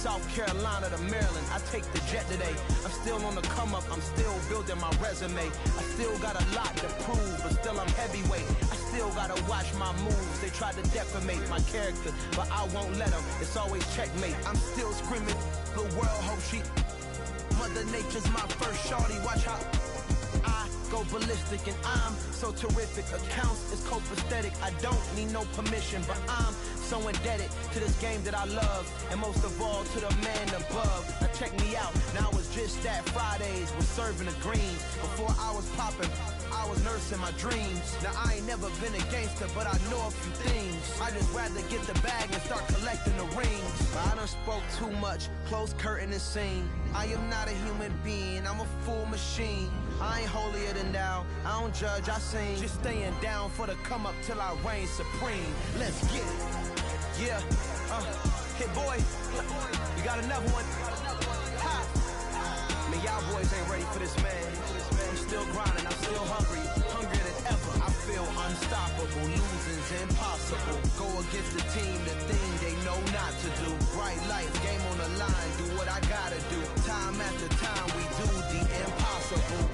South Carolina to Maryland, I take the jet today. I'm still on the come up, I'm still building my resume. I still got a lot to prove, but still I'm heavyweight. I still gotta watch my moves. They tried to defamate my character, but I won't let them. It's always checkmate. I'm still screaming, the world hope she. Mother Nature's my first shorty, watch how I go ballistic and I'm so terrific. Accounts is copacetic, I don't need no permission, but I'm so indebted to this game that I love, and most of all to the man above. Now check me out, now it's just that Fridays was serving the greens. Before I was popping, I was nursing my dreams. Now I ain't never been a gangster, but I know a few things. I just rather get the bag and start collecting the rings. But I done spoke too much, close curtain and scene. I am not a human being, I'm a full machine. I ain't holier than thou, I don't judge, I sing. Just staying down for the come up till I reign supreme. Let's get it. Yeah, hit boy, you got another one. Ha! Man, y'all boys ain't ready for this, man. I'm still grinding, I'm still hungry, hungrier than ever. I feel unstoppable, losing's impossible. Go against the team, the thing they know not to do. Bright lights, game on the line, do what I gotta do. Time after time, we do the impossible.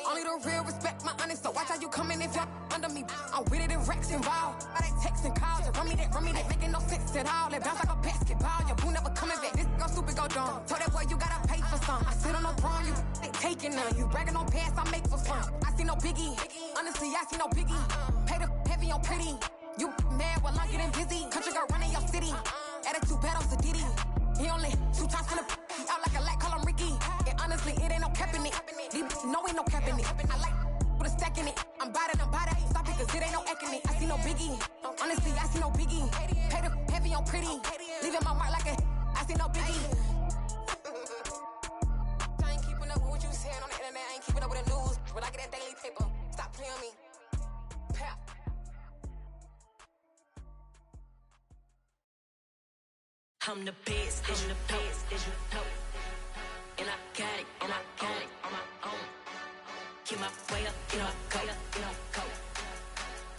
Only the real respect my honest, so watch how you coming if you're under me. I'm with it in Rex involved. I they texting calls, you run me that, making no sense at all. It bounce like a basketball, your boo never coming back. This go stupid, go dumb. Told that boy you gotta pay for some. I sit on no throne, you they taking none. You bragging on past, I make for fun. I see no biggie, honestly I see no biggie. Pay the heavy on pretty. You mad while I'm getting busy. Country girl running your city. Attitude bad on Diddy. He only 2 times from the he out like a lack, call him Ricky. And honestly, it ain't no cap in it. No, ain't no cap in it. I like put a stack in it. I'm bout it. Stop it, cause it ain't no acting it. I see no biggie. Honestly, I see no biggie. Pay the heavy on pretty. Leaving my mark like a I see no biggie. I ain't keeping up with what you saying on the internet. I ain't keeping up with the news. But I get that daily paper. Stop playing me. Pap. I'm the best, and the best, as you know. And I got it on my own. Get my way up, get my go.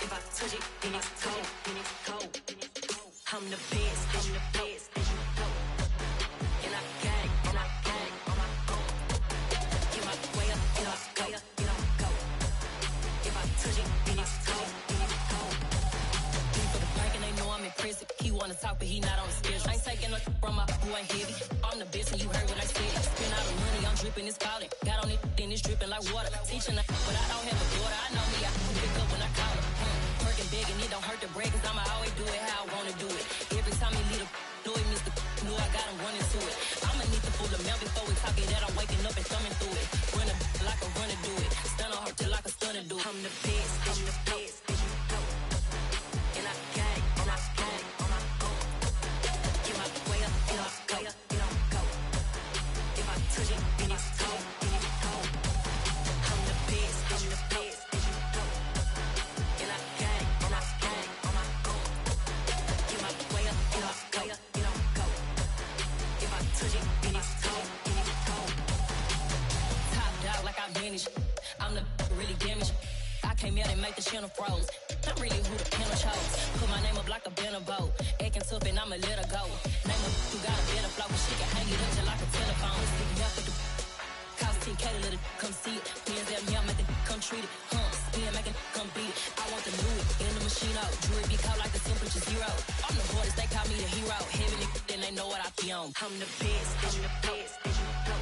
If I touch it, then it's cold. I'm the best, as you know. And I got it on my own. Get my way up, get my go. If I touch it, then it's cold. For the park and they know I'm impressive. He wanna talk, but he not on the schedule. I ain't taking no from my boy heavy. I'm the best and you heard what I said. Spend all the money, I'm dripping, it's falling. Got on it, then it's dripping like water. Teaching her, but I don't have a daughter. I know me, I can pick up when I call her. Working big and it don't hurt the break, cause I'ma always do it how I wanna do it. Every time he leave the know it, Mr. Know I got him running to it. I'ma need to full of milk before we talk it that I'm waking up and thumbing through it. Run a like a runner do it. Stun on her till like a stunner do it. I'm the best, and I got it on my channel froze. I'm really who the panel chose. Put my name up like a banner boat. Acting tough and I'ma let her go. Name her who got a better flow. She can hang it up just like a telephone. Stick me up with the cost 10K to let it come see it. Hands at me, I make it come treat it. Spin, make it come beat it. I want the new in the machine out. Jewelry be caught like the temperature zero. I'm the boys, they call me the hero. Heaven and then they know what I be on. I'm the best, I'm the best, and you know.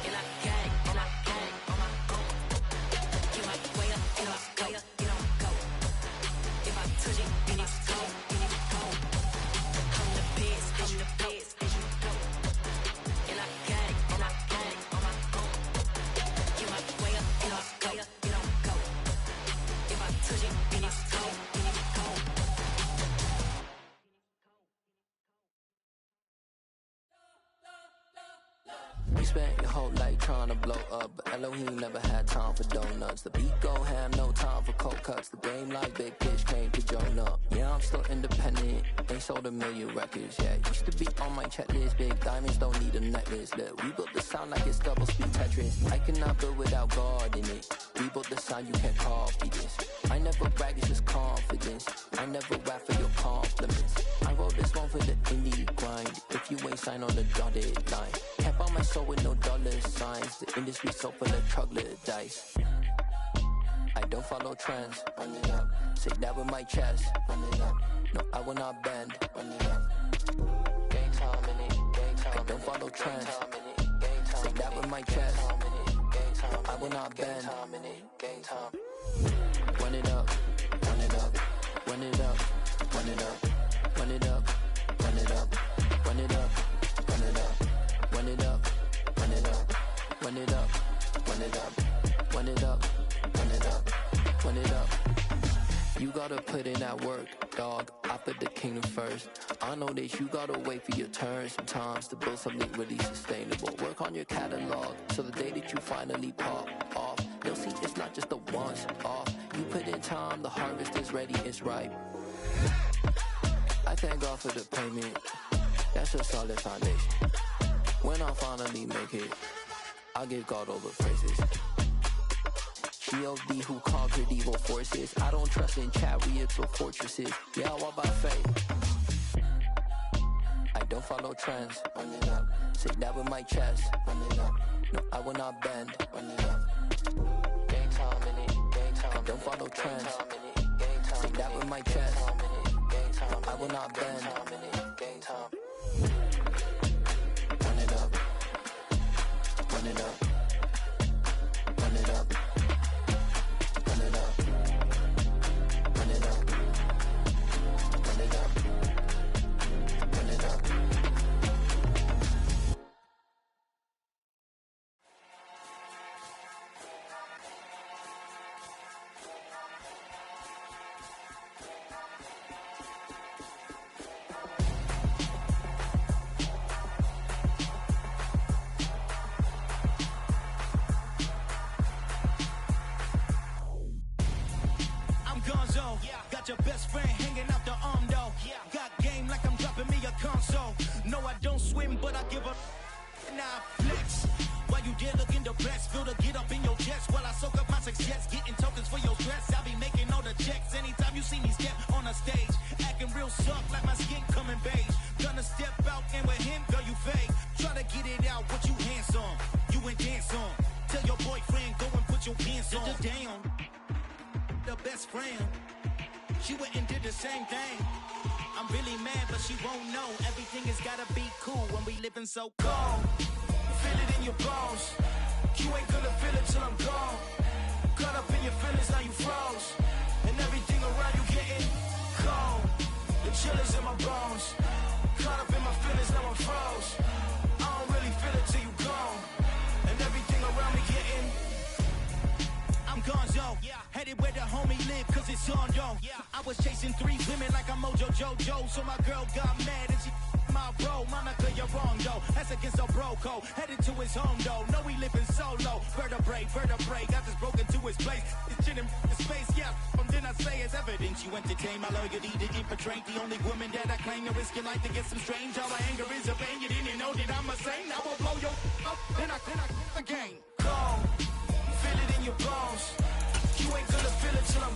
And I got it, and I got it on my own. Get my way up, get up, go, get on, go. If I touch it, then it's cold, then it's cold. I'm the best, and you know. And I got it, and I got it on my own. Get my way up, get up, go, get on, go. If I touch it, then it's cold, then it's cold. You spent your whole life trying to blow up, but Elohim never had time for donuts. The beat go ham, no time for cold cuts. The game like big bitch came to join up. Yeah, I'm still independent, ain't sold a million records yet. Used to be on my checklist, big diamonds don't need a necklace. Look, we built the sound like it's double speed Tetris. I cannot build without God in it. We built the sound, you can't copy this. I never brag, it's just confidence. I never rap for your compliments. I wrote this one for the indie grind. If you ain't signed on the dotted line, can't buy my soul with no dollar signs. The industry so full of troglodytes. I don't follow trends. Run it up. Say that with my chest. Run it up. No, I will not bend. Run it up. Gang time in it. Gang time. I don't follow trends. Say that with my chest. No, I will not bend. Gang time. Run it up. Run it up. Run it up. Run it up. Run it up. Run it up. Run it up. Run it up. Run it up. Run it up. Run it up. Run it up. Run it up. Run it up. Run it up. You gotta put in that work, dog. I put the kingdom first. I know that you gotta wait for your turn sometimes to build something really sustainable. Work on your catalog, so the day that you finally pop off, you'll see it's not just a once off. You put in time, the harvest is ready, it's ripe. I thank God for the payment. That's a solid foundation. When I finally make it, I'll give God all the praises. G.O.D. who conquered evil forces. I don't trust in chariots or fortresses. Yeah, I walk by faith. I don't follow trends. Run it up. Say that with my chest. Run it up. No, I will not bend. Run it up. Gang time in it. Gang time. I don't follow trends. Say that with my chest. No, I will not bend. Gang time. Run it up. Run it up. Run it up. Run it up. Run it up. Run it up. Run it up. Got your best friend hanging out the arm though. Got game like I'm dropping me a console. No, I don't swim, but I give up. Now I flex. While you there looking the best, feel the get up in your chest while I soak up my success. Getting tokens for your stress. I be making all the checks anytime you see me step on a stage. Acting real soft like my skin coming beige. Gonna step out and with him, girl, you fake. Try to get it out, what you hands on. You ain't dance on. Tell your boyfriend, go and put your pants on. Down. The best friend. She went and did the same thing. I'm really mad, but she won't know. Everything has gotta be cool when we living so cold. Feel it in your bones. You ain't gonna feel it till I'm gone. Caught up in your feelings, now you froze. And everything around you getting cold. The chill is in my bones. Caught up in my feelings, now I'm froze. I don't really feel it till you gone. And everything around me getting I'm gonzo. Headed where the homie live, cause it's on, yo. I was chasing 3 women like I'm Mojo Jojo. So my girl got mad and she my bro. Monica, you're wrong, though. That's against a bro code. Headed to his home, though. No, he living solo. Vertebrae. Got this broken to his place. It's shit in space, yeah. From then I say it's evidence. You entertain my loyalty to infiltrate. The only woman that I claim to risk your life to get some strange. All my anger is a pain. You didn't know that I'm a saint. I will blow your up. Then I again. Go. Feel it in your bones. You ain't gonna feel it till I'm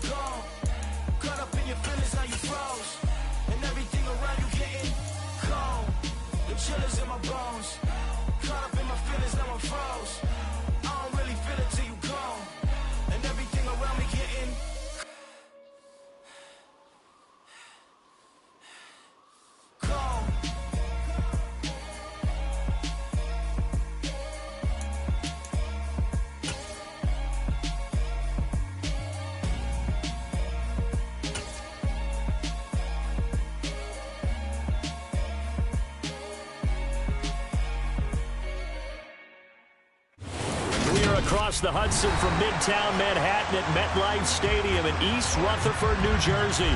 across the Hudson from Midtown Manhattan at MetLife Stadium in East Rutherford, New Jersey.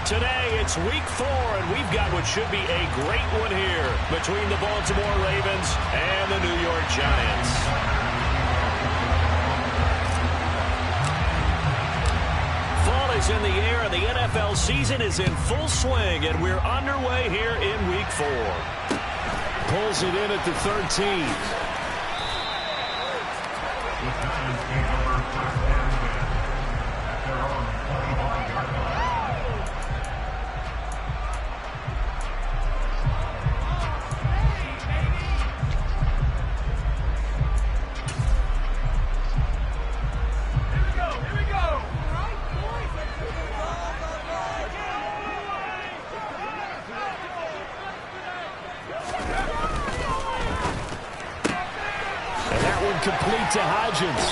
Today, it's week 4, and we've got what should be a great one here between the Baltimore Ravens and the New York Giants. Fall is in the air, and the NFL season is in full swing, and we're underway here in week 4. Pulls it in at the 13. Complete to Hodgins.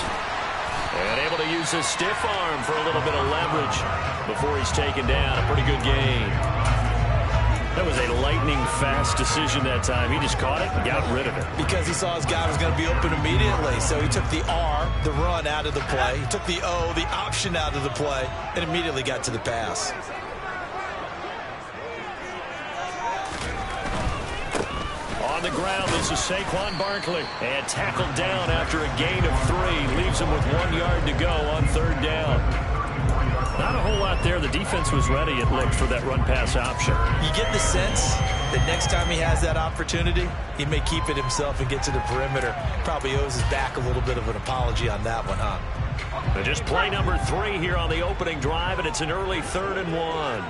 And able to use his stiff arm for a little bit of leverage before he's taken down. A pretty good gain. That was a lightning-fast decision that time. He just caught it and got rid of it. Because he saw his guy was going to be open immediately. So he took the R, the run, out of the play. He took the O, the option, out of the play, and immediately got to the pass. On the ground, this is Saquon Barkley. And tackled down after a gain of 3. Leaves him with 1 yard to go on 3rd down. Not a whole lot there. The defense was ready, it looked, for that run-pass option. You get the sense that next time he has that opportunity, he may keep it himself and get to the perimeter. Probably owes his back a little bit of an apology on that one, huh? But just play number 3 here on the opening drive, and it's an early 3rd and 1.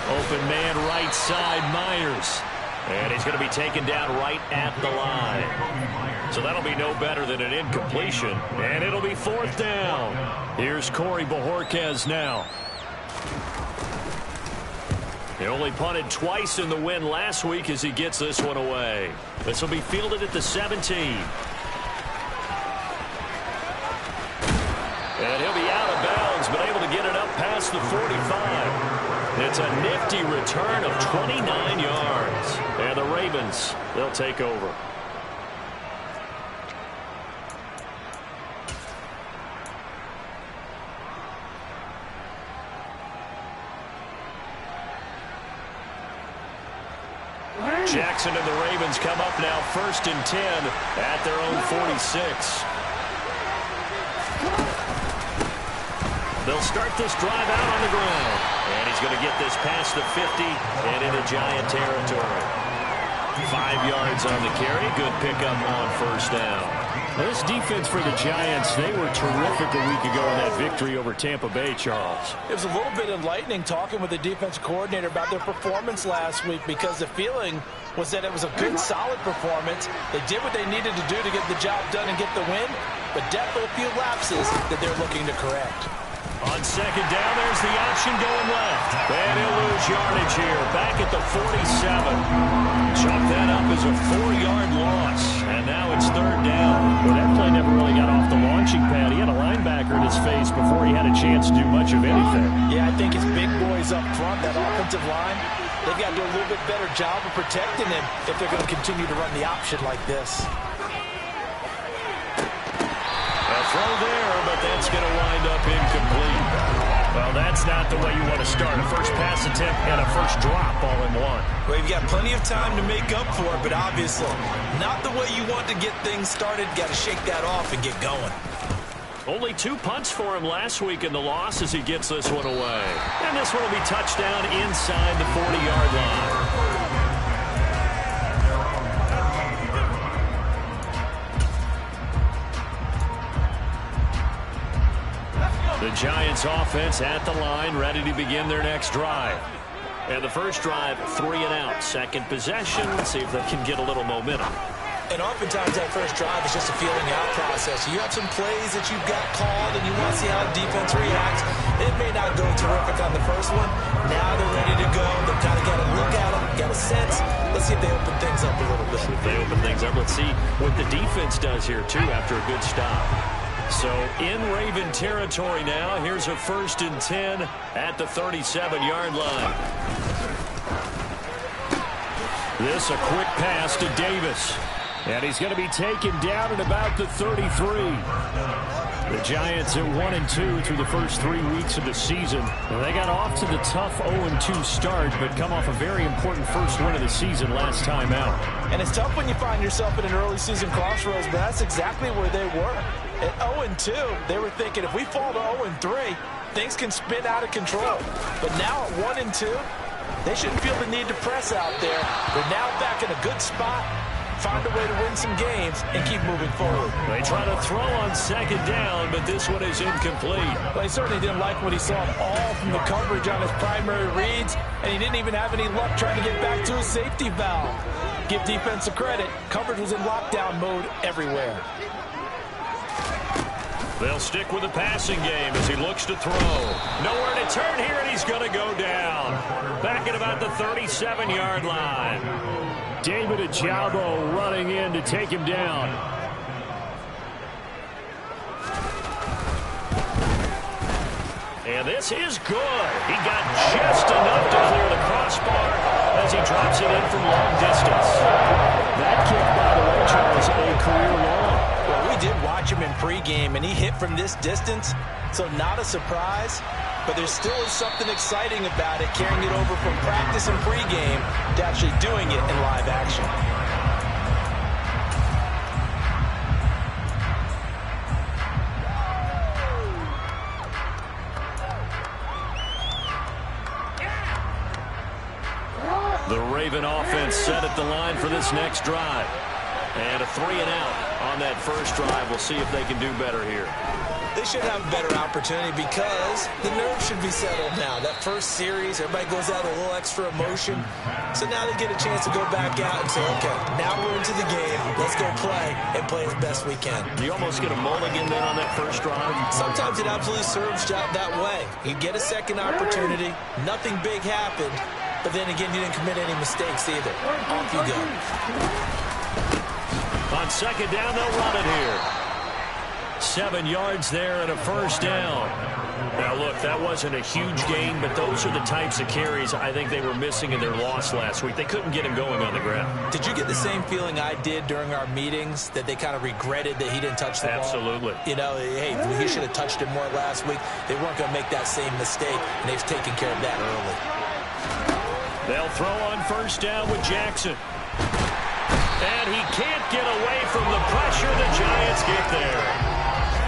Open man right side, Myers. And he's going to be taken down right at the line. So that'll be no better than an incompletion. And it'll be 4th down. Here's Corey Bojorquez now. He only punted twice in the win last week as he gets this one away. This will be fielded at the 17. And he'll be out of bounds, but able to get it up past the 45. It's a nifty return of 29 yards. And the Ravens, they'll take over. Jackson and the Ravens come up now 1st and 10 at their own 46. They'll start this drive out on the ground. And he's going to get this past the 50 and into Giant territory. 5 yards on the carry. Good pickup on 1st down. Well, this defense for the Giants, they were terrific a week ago in that victory over Tampa Bay, Charles. It was a little bit enlightening talking with the defense coordinator about their performance last week, because the feeling was that it was a good, solid performance. They did what they needed to do to get the job done and get the win, but definitely a few lapses that they're looking to correct. On 2nd down, there's the option going left. And he'll lose yardage here, back at the 47. Chalk that up as a 4-yard loss. And now it's 3rd down. Well, that play never really got off the launching pad. He had a linebacker in his face before he had a chance to do much of anything. Yeah, I think his big boys up front, that offensive line, they've got to do a little bit better job of protecting him if they're going to continue to run the option like this. Throw there, but that's going to wind up incomplete. Well, that's not the way you want to start. A first pass attempt and a first drop all in one. Well, you've got plenty of time to make up for it, but obviously not the way you want to get things started. Got to shake that off and get going. Only 2 punts for him last week in the loss as he gets this one away. And this one will be touchdown inside the 40-yard line. The Giants offense at the line, ready to begin their next drive. And the first drive, 3 and out. Second possession, let's see if they can get a little momentum. And oftentimes that first drive is just a feeling out process. You have some plays that you've got called and you want to see how the defense reacts. It may not go terrific on the first one. Now they're ready to go. They've kind of got to look at them, got a sense. Let's see if they open things up a little bit. See if they open things up. Let's see what the defense does here, too, after a good stop. So in Raven territory now. Here's a 1st and 10 at the 37-yard line. This a quick pass to Davis. And he's going to be taken down at about the 33. The Giants at 1-2 through the first 3 weeks of the season. And they got off to the tough 0-2 start, but come off a very important first win of the season last time out. And it's tough when you find yourself in an early season crossroads, but that's exactly where they were. At 0-2, they were thinking if we fall to 0-3, things can spin out of control. But now at 1-2, they shouldn't feel the need to press out there. They're now back in a good spot. Find a way to win some games and keep moving forward. They try to throw on second down, but this one is incomplete. Well, he certainly didn't like what he saw at all from the coverage on his primary reads, and he didn't even have any luck trying to get back to his safety valve. Give defense a credit. Coverage was in lockdown mode everywhere. They'll stick with the passing game as he looks to throw. Nowhere to turn here, and he's going to go down. Back at about the 37-yard line. David Ojabo running in to take him down. And this is good. He got just enough to clear the crossbar as he drops it in from long distance. That kick, by the way, Charles, a career long. Well, we did watch him in pregame, and he hit from this distance, so not a surprise. But there still is something exciting about it, carrying it over from practice and pregame to actually doing it in live action. The Raven offense set at the line for this next drive. And a 3-and-out on that first drive. We'll see if they can do better here. They should have a better opportunity because the nerves should be settled now. That first series, everybody goes out with a little extra emotion. So now they get a chance to go back out and say, okay, now we're into the game. Let's go play and play as best we can. You almost get a mulligan then on that first drive? Sometimes it absolutely serves that way. You get a second opportunity. Nothing big happened. But then again, you didn't commit any mistakes either. Off you go. On second down, they'll run it here. 7 yards there and a first down. Now, look, that wasn't a huge gain, but those are the types of carries I think they were missing in their loss last week. They couldn't get him going on the ground. Did you get the same feeling I did during our meetings, that they kind of regretted that he didn't touch the ball? Absolutely. You know, hey, he should have touched it more last week. They weren't going to make that same mistake, and they've taken care of that early. They'll throw on first down with Jackson. And he can't get away from the pressure. The Giants get there.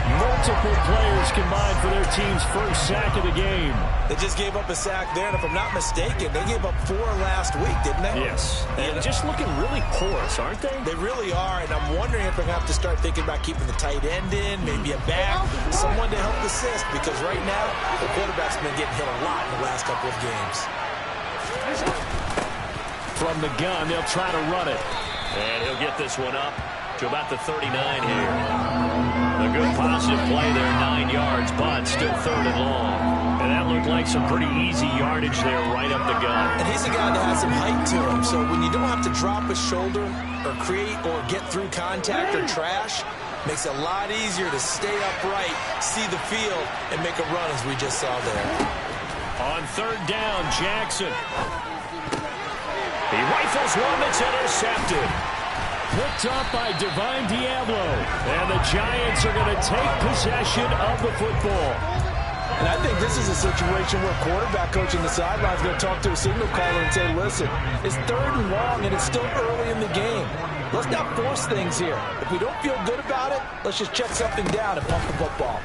Multiple players combined for their team's first sack of the game. They just gave up a sack there, and if I'm not mistaken, they gave up 4 last week, didn't they? Yes. And just looking really porous, aren't they? They really are, and I'm wondering if they're going to have to start thinking about keeping the tight end in, maybe a back, someone to help assist, because right now, the quarterback's been getting hit a lot in the last couple of games. From the gun, they'll try to run it. And he'll get this one up to about the 39 here. A good positive play there, 9 yards, but still third and long. And that looked like some pretty easy yardage there right up the gut. And he's a guy that has some height to him, so when you don't have to drop a shoulder or create or get through contact or trash, makes it a lot easier to stay upright, see the field, and make a run as we just saw there. On third down, Jackson. He rifles one that's intercepted. Picked up by Divine Diablo. And the Giants are going to take possession of the football. And I think this is a situation where quarterback coach in the sideline is going to talk to a signal caller and say, listen, it's third and long and it's still early in the game. Let's not force things here. If we don't feel good about it, let's just check something down and pump the football.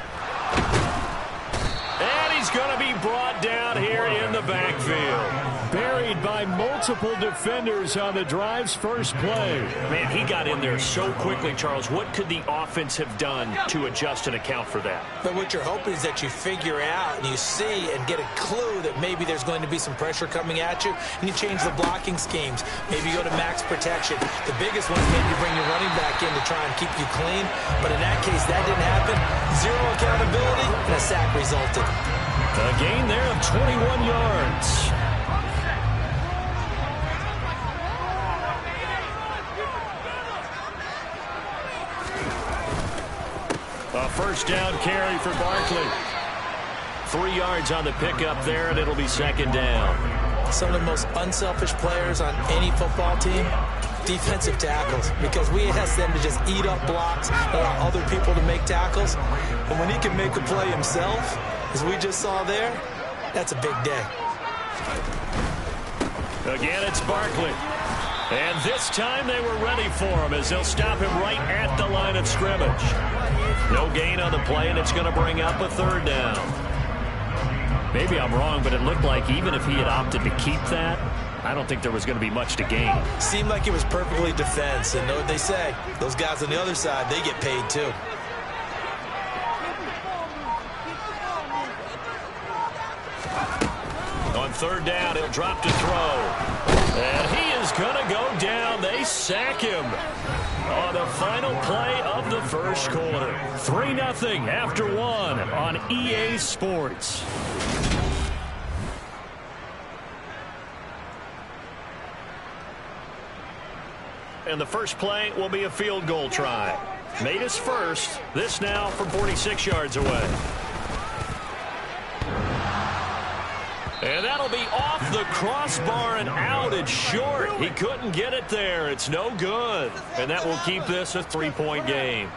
And he's going to be brought down here in the backfield. Buried by multiple defenders on the drive's first play. Man, he got in there so quickly, Charles. What could the offense have done to adjust and account for that? But what you're hoping is that you figure out and you see and get a clue that maybe there's going to be some pressure coming at you, and you change the blocking schemes. Maybe you go to max protection. The biggest one is maybe you bring your running back in to try and keep you clean. But in that case, that didn't happen. Zero accountability, and a sack resulted. A gain there of 21 yards. A first down carry for Barkley. 3 yards on the pickup there, and it'll be second down. some of the most unselfish players on any football team? Defensive tackles, because we ask them to just eat up blocks and allow other people to make tackles. And when he can make a play himself, as we just saw there, that's a big day. Again, it's Barkley. And this time they were ready for him as they'll stop him right at the line of scrimmage. No gain on the play, and it's going to bring up a third down. Maybe I'm wrong, but it looked like even if he had opted to keep that, I don't think there was going to be much to gain. Seemed like it was perfectly defense, and know what they say. Those guys on the other side, they get paid too. On third down, he'll drop to throw. And he is going to go down. They sack him on the final play of the first quarter. 3-0 after 1 on EA Sports. And the first play will be a field goal try. Made his first. This now from 46 yards away. And that'll be off the crossbar and out. It's short. He couldn't get it there. It's no good. And that will keep this a 3-point game.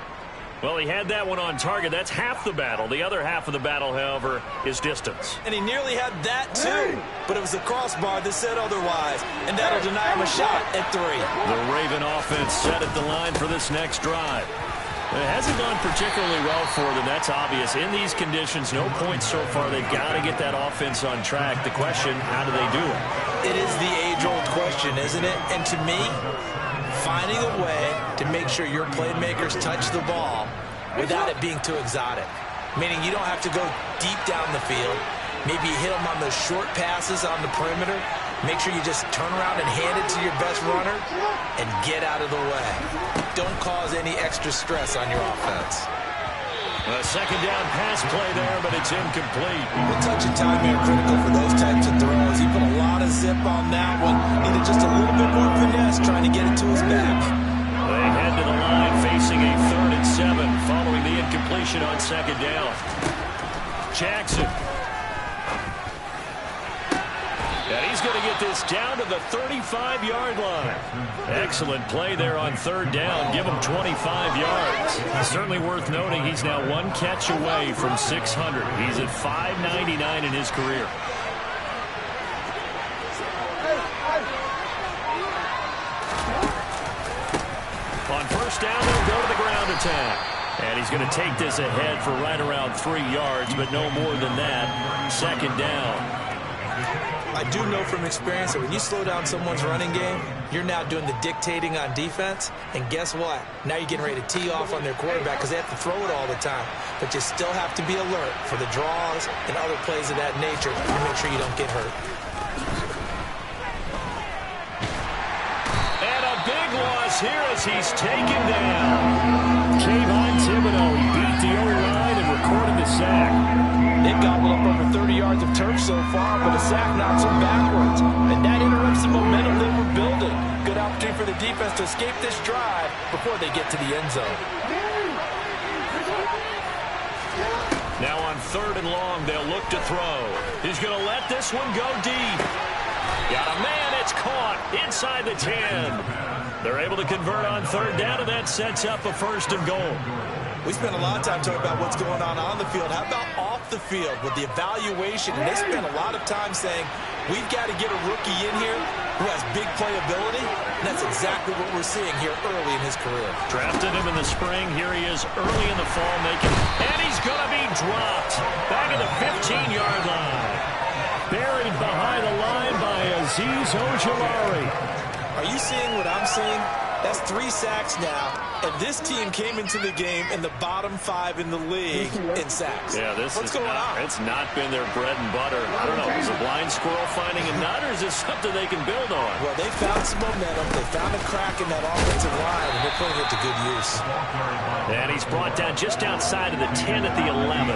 Well, he had that one on target. That's half the battle. The other half of the battle, however, is distance. And he nearly had that, too. But it was the crossbar that said otherwise. And that'll deny him a shot at 3. The Raven offense set at the line for this next drive. It hasn't gone particularly well for them. That's obvious. In these conditions, no points so far. They've got to get that offense on track. The question, how do they do it? It is the age-old question, isn't it? And to me, finding a way to make sure your playmakers touch the ball without it being too exotic. Meaning you don't have to go deep down the field. Maybe you hit them on those short passes on the perimeter. Make sure you just turn around and hand it to your best runner and get out of the way. Don't cause any extra stress on your offense. A second down pass play there, but it's incomplete. The touch and timing are critical for those types of throws. He put a lot of zip on that one. Needed just a little bit more finesse trying to get it to his back. They head to the line facing a 3rd and 7 following the incompletion on second down. Jackson. And he's going to get this down to the 35-yard line. Excellent play there on third down. Give him 25 yards. Certainly worth noting he's now 1 catch away from 600. He's at 599 in his career. On first down, they'll go to the ground attack. And he's going to take this ahead for right around 3 yards, but no more than that. Second down. I do know from experience that when you slow down someone's running game, you're now doing the dictating on defense. And guess what? Now you're getting ready to tee off on their quarterback because they have to throw it all the time. But you still have to be alert for the draws and other plays of that nature to make sure you don't get hurt. And a big loss here as he's taken down. Kayvon Thibodeau, he beat the O-line and recorded the sack. They've gobbled up over 30 yards of turf so far, but a sack knocks them backwards. And that interrupts the momentum they were building. Good opportunity for the defense to escape this drive before they get to the end zone. Now on 3rd and long, they'll look to throw. He's going to let this one go deep. Got a man, it's caught inside the 10. They're able to convert on third down, and that sets up a 1st and goal. We spent a lot of time talking about what's going on the field. How about off the field with the evaluation? And they spent a lot of time saying, we've got to get a rookie in here who has big playability. And that's exactly what we're seeing here early in his career. Drafted him in the spring. Here he is early in the fall making. And he's going to be dropped back at the 15-yard line. Buried behind the line by Azeez Ojulari. Are you seeing what I'm seeing? That's 3 sacks now, and this team came into the game in the bottom 5 in the league in sacks. Yeah, what's going on? It's not been their bread and butter. I don't know, is a blind squirrel finding a nut, or is this something they can build on? Well, they found some momentum. They found a crack in that offensive line, and they're putting it to good use. And he's brought down just outside of the 10 at the 11.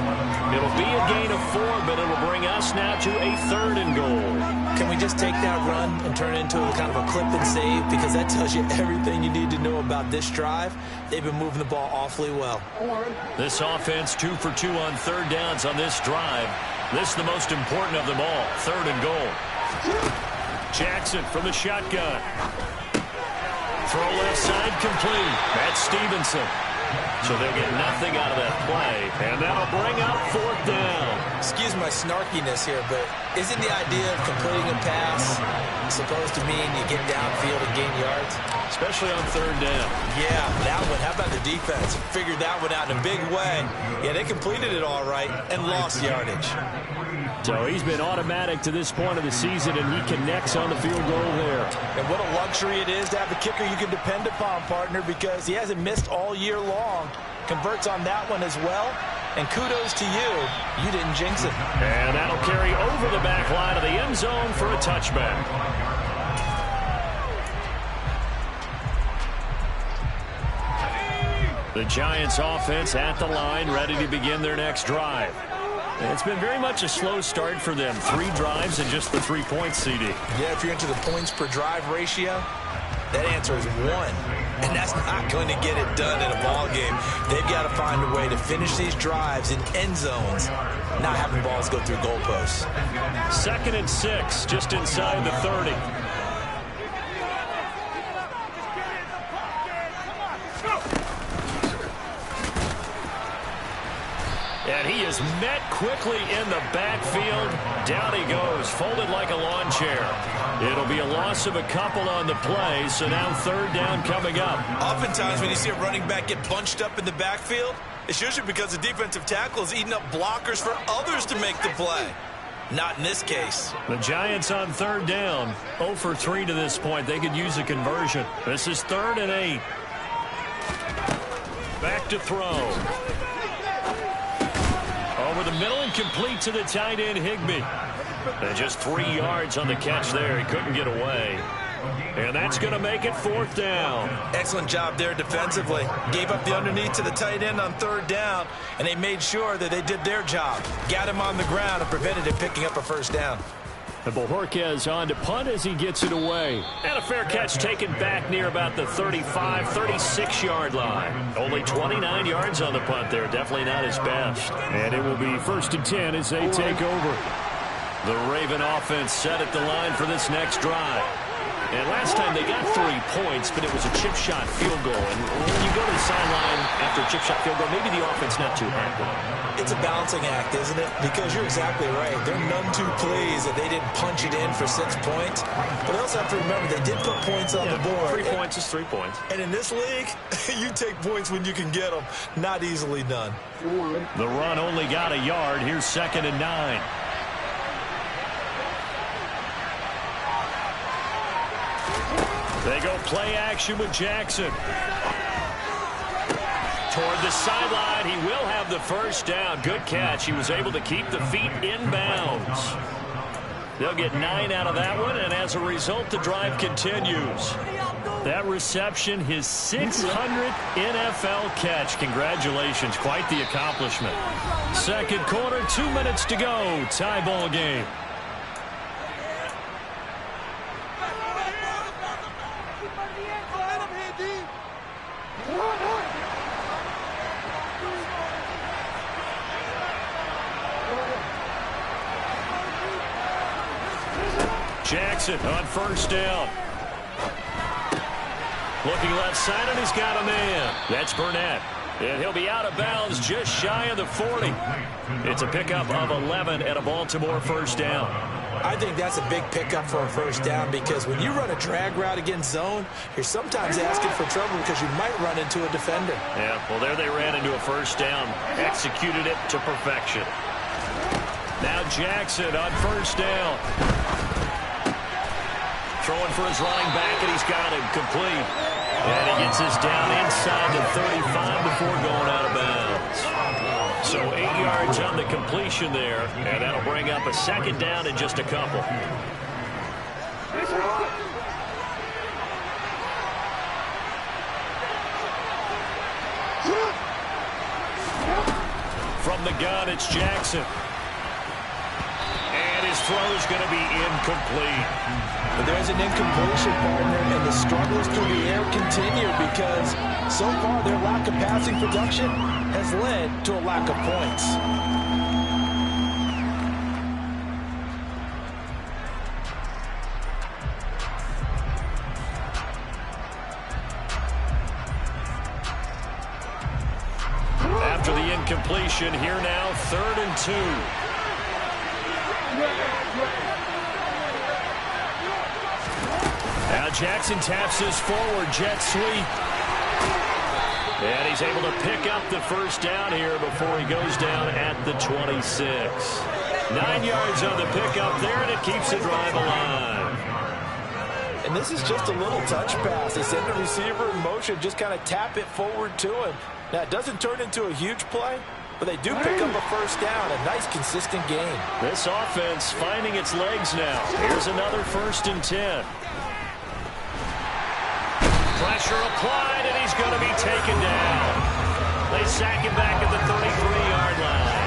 It'll be a gain of 4, but it'll bring us now to a 3rd and goal. Can we just take that run and turn it into a kind of a clip and save? Because that tells you everything you need to know about this drive. They've been moving the ball awfully well. This offense 2 for 2 on third downs on this drive. This is the most important of them all. 3rd and goal. Jackson from the shotgun. Throw left side complete. That's Stevenson. So they'll get nothing out of that play, and that'll bring up 4th down. Excuse my snarkiness here, but isn't the idea of completing a pass supposed to mean you get downfield and gain yards? Especially on 3rd down. Yeah, that one. How about the defense? Figured that one out in a big way. Yeah, they completed it all right and lost yardage. So he's been automatic to this point of the season, and he connects on the field goal there. And what a luxury it is to have a kicker you can depend upon, partner, because he hasn't missed all year long. Converts on that one as well. And kudos to you. You didn't jinx it. And that'll carry over the back line of the end zone for a touchback. The Giants offense at the line, ready to begin their next drive. It's been very much a slow start for them. 3 drives and just the 3 points, CD. Yeah, if you're into the points per drive ratio, that answer is 1. And that's not going to get it done in a ball game. They've got to find a way to finish these drives in end zones, not having balls go through goalposts. 2nd and 6, just inside the 30. And he is met quickly in the backfield. Down he goes, folded like a lawn chair. It'll be a loss of a couple on the play, so now 3rd down coming up. Oftentimes when you see a running back get bunched up in the backfield, it's usually because the defensive tackle is eating up blockers for others to make the play. Not in this case. The Giants on 3rd down, 0 for 3 to this point. They could use a conversion. This is 3rd and 8. Back to throw. Over the middle and complete to the tight end, Higbee. And just 3 yards on the catch there. He couldn't get away. And that's going to make it 4th down. Excellent job there defensively. Gave up the underneath to the tight end on 3rd down, and they made sure that they did their job. Got him on the ground and prevented him picking up a 1st down. And Bojorquez on to punt as he gets it away. And a fair catch taken back near about the 35, 36-yard line. Only 29 yards on the punt there. Definitely not his best. And it will be 1st and 10 as they take over. The Raven offense set at the line for this next drive. And last time they got 3 points, but it was a chip shot field goal. And when you go to the sideline after a chip shot field goal, maybe the offense not too happy. It's a balancing act, isn't it? Because you're exactly right. They're none too pleased that they didn't punch it in for 6 points. But they also have to remember they did put points on the board. 3 points is 3 points. And in this league, you take points when you can get them. Not easily done. The run only got a yard. Here's 2nd and 9. They go play action with Jackson. Toward the sideline, he will have the 1st down. Good catch. He was able to keep the feet in bounds. They'll get 9 out of that one, and as a result, the drive continues. That reception, his 600th NFL catch. Congratulations. Quite the accomplishment. 2nd quarter, 2 minutes to go. Tie ball game. Jackson on 1st down. Looking left side, and he's got a man. That's Burnett. And he'll be out of bounds just shy of the 40. It's a pickup of 11 and a Baltimore 1st down. I think that's a big pickup for a 1st down because when you run a drag route against zone, you're sometimes asking for trouble because you might run into a defender. Yeah, well, there they ran into a 1st down. Executed it to perfection. Now Jackson on 1st down. Throwing for his running back, and he's got him complete. And he gets this down inside the 35 before going out of bounds. So 8 yards on the completion there, and that'll bring up a 2nd down in just a couple. From the gun, it's Jackson. And his throw is going to be incomplete. But there's an incompletion, partner, and the struggles through the air continue because so far their lack of passing production has led to a lack of points. Incompletion here now, 3rd and 2. Now Jackson taps this forward, jet sweep. And he's able to pick up the first down here before he goes down at the 26. 9 yards on the pickup there, and it keeps the drive alive. And this is just a little touch pass. They send the receiver in motion, just kind of tap it forward to him. Now, it doesn't turn into a huge play, but they do pick up a first down. A nice, consistent gain. This offense finding its legs now. Here's another 1st and 10. Pressure applied, and he's going to be taken down. They sack him back at the 33-yard line.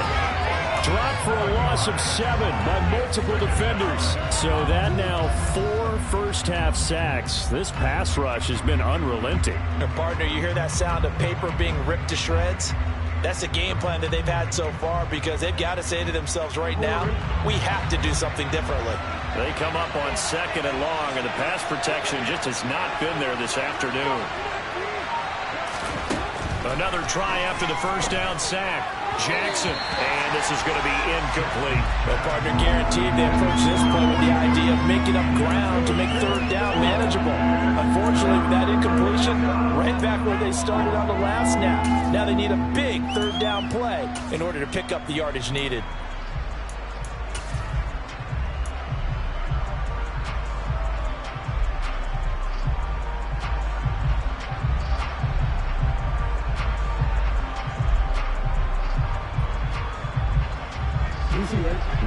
Dropped for a loss of 7 by multiple defenders. So that now 4 first-half sacks. This pass rush has been unrelenting. And partner, you hear that sound of paper being ripped to shreds? That's the game plan that they've had so far, because they've got to say to themselves right now, we have to do something differently. They come up on 2nd and long, and the pass protection just has not been there this afternoon. Another try after the first down sack. Jackson, and this is going to be incomplete. Well, partner, guaranteed they approach this play with the idea of making up ground to make 3rd down manageable. Unfortunately, with that incompletion, right back where they started on the last snap. Now they need a big 3rd down play in order to pick up the yardage needed.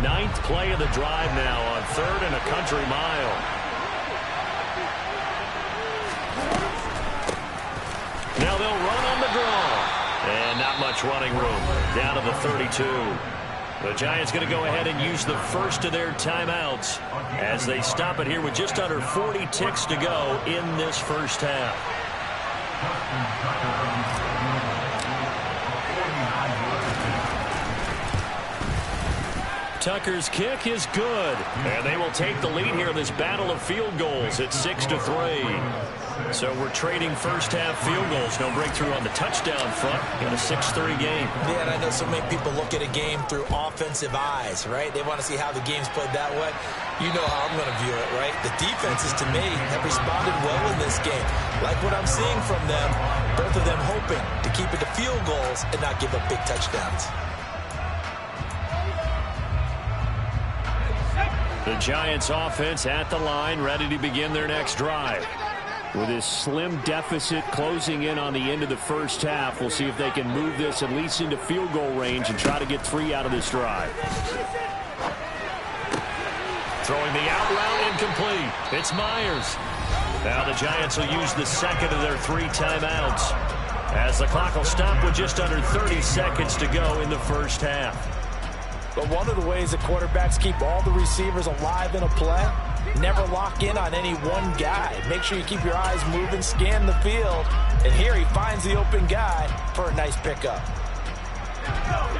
Ninth play of the drive now on 3rd and a country mile. Now they'll run on the draw. And not much running room. Down to the 32. The Giants going to go ahead and use the first of their timeouts as they stop it here with just under 40 ticks to go in this first half. Tucker's kick is good, and they will take the lead here in this battle of field goals at 6-3. So we're trading first-half field goals. No breakthrough on the touchdown front in a 6-3 game. Yeah, and I know so many people look at a game through offensive eyes, right? They want to see how the game's played that way. You know how I'm going to view it, right? The defenses, to me, have responded well in this game. Like what I'm seeing from them, both of them hoping to keep it to field goals and not give up big touchdowns. The Giants offense at the line, ready to begin their next drive. With this slim deficit closing in on the end of the first half, we'll see if they can move this at least into field goal range and try to get 3 out of this drive. Throwing the out route incomplete. It's Myers. Now the Giants will use the second of their 3 timeouts as the clock will stop with just under 30 seconds to go in the first half. But one of the ways that quarterbacks keep all the receivers alive in a play, never lock in on any one guy. Make sure you keep your eyes moving, scan the field, and here he finds the open guy for a nice pickup.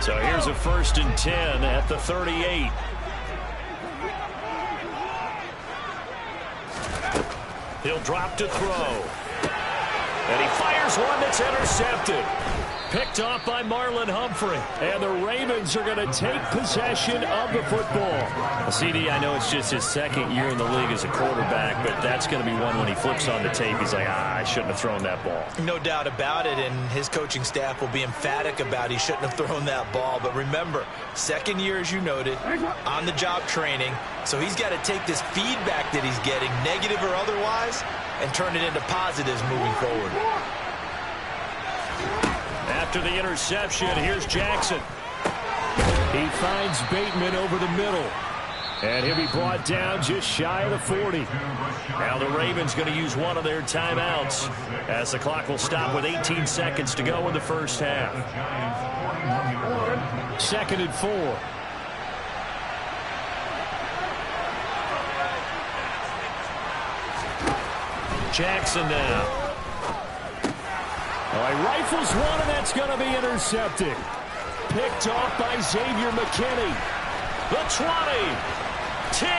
So here's a 1st and 10 at the 38. He'll drop to throw. And he fires one that's intercepted. Picked off by Marlon Humphrey. And the Ravens are going to take possession of the football. CD, I know it's just his 2nd year in the league as a quarterback, but that's going to be one when he flips on the tape. He's like, I shouldn't have thrown that ball. No doubt about it, and his coaching staff will be emphatic about he shouldn't have thrown that ball. But remember, 2nd year, as you noted, on-the-job training. So he's got to take this feedback that he's getting, negative or otherwise, and turn it into positives moving forward. After the interception, here's Jackson. He finds Bateman over the middle. And he'll be brought down just shy of the 40. Now the Ravens going to use one of their timeouts as the clock will stop with 18 seconds to go in the first half. 2nd and 4. Jackson now. He rifles one, and that's going to be intercepted. Picked off by Xavier McKinney. The 20, 10,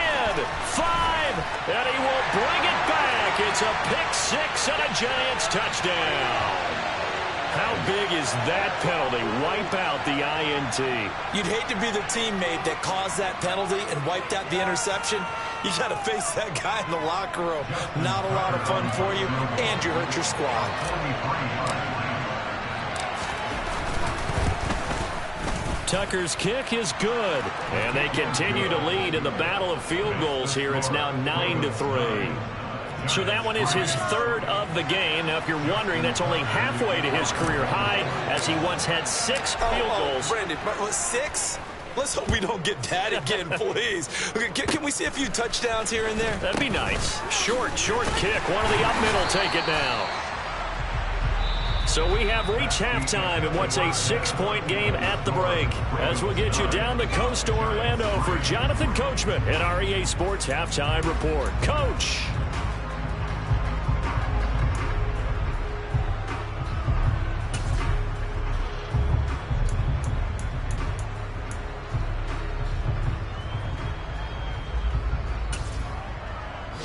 5, and he will bring it back. It's a pick 6 and a Giants touchdown. How big is that penalty? Wipe out the INT. You'd hate to be the teammate that caused that penalty and wiped out the interception. You got to face that guy in the locker room. Not a lot of fun for you, and you hurt your squad. Tucker's kick is good, and they continue to lead in the battle of field goals here. It's now 9-3. So that one is his third of the game. Now, if you're wondering, that's only halfway to his career high, as he once had 6 field goals. Brandon, 6? Let's hope we don't get that again, please. Okay, can we see a few touchdowns here and there? That'd be nice. Short kick. One of the up middle take it now. So we have reached halftime in what's a 6-point game at the break. As we'll get you down the coast to Orlando for Jonathan Coachman at our EA Sports Halftime Report. Coach.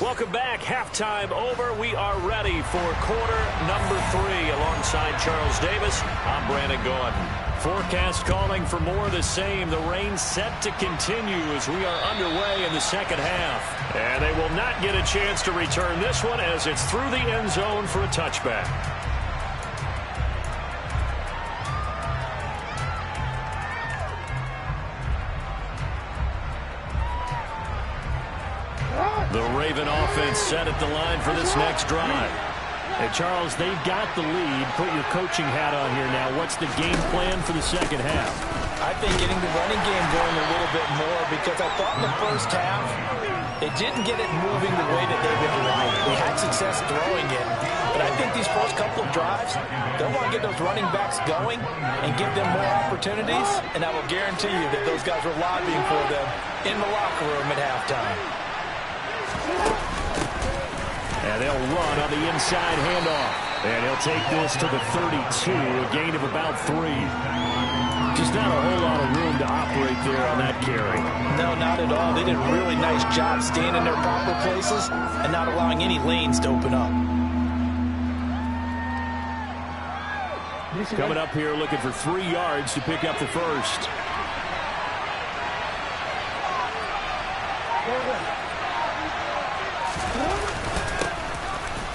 Welcome back. Halftime over. We are ready for quarter number 3 alongside Charles Davis. I'm Brandon Gordon. Forecast calling for more of the same. The rain set to continue as we are underway in the second half. And they will not get a chance to return this one as it's through the end zone for a touchback. The Raven offense set at the line for this next drive. Hey, Charles, they've got the lead. Put your coaching hat on here now. What's the game plan for the second half? I think getting the running game going a little bit more, because I thought in the first half they didn't get it moving the way that they would like. They had success throwing it, but I think these first couple of drives, they'll want to get those running backs going and give them more opportunities, and I will guarantee you that those guys were lobbying for them in the locker room at halftime. And they'll run on the inside handoff. And he'll take this to the 32, a gain of about 3. Just not a whole lot of room to operate there on that carry. No, not at all. They did a really nice job staying in their proper places and not allowing any lanes to open up. Coming up here looking for 3 yards to pick up the first.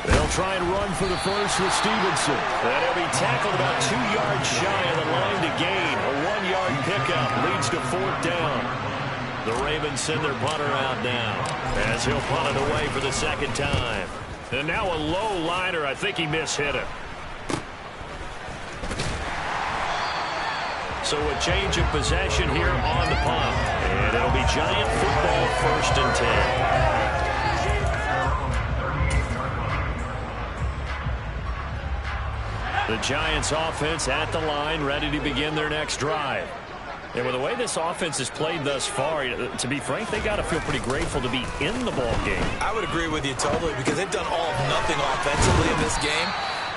They'll try and run for the first with Stevenson. And he'll be tackled about 2 yards shy of the line to gain. A 1-yard pickup leads to 4th down. The Ravens send their punter out now as he'll punt it away for the second time. And now a low liner. I think he mishit it. So a change of possession here on the punt. And it'll be Giant football, 1st and 10. The Giants offense at the line, ready to begin their next drive. And with the way this offense has played thus far, to be frank, they got to feel pretty grateful to be in the ball game. I would agree with you totally, because they've done all of nothing offensively in this game,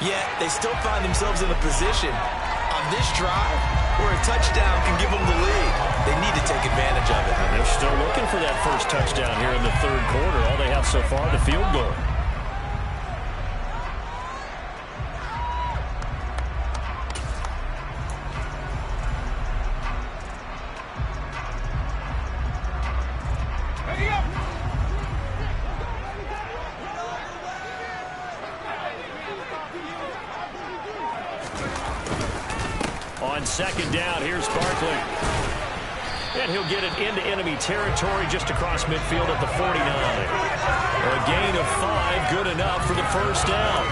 yet they still find themselves in a position on this drive where a touchdown can give them the lead. They need to take advantage of it. And they're still looking for that first touchdown here in the 3rd quarter. All they have so far, the field goal. On 2nd down, here's Barkley. And he'll get it into enemy territory just across midfield at the 49. A gain of 5, good enough for the first down.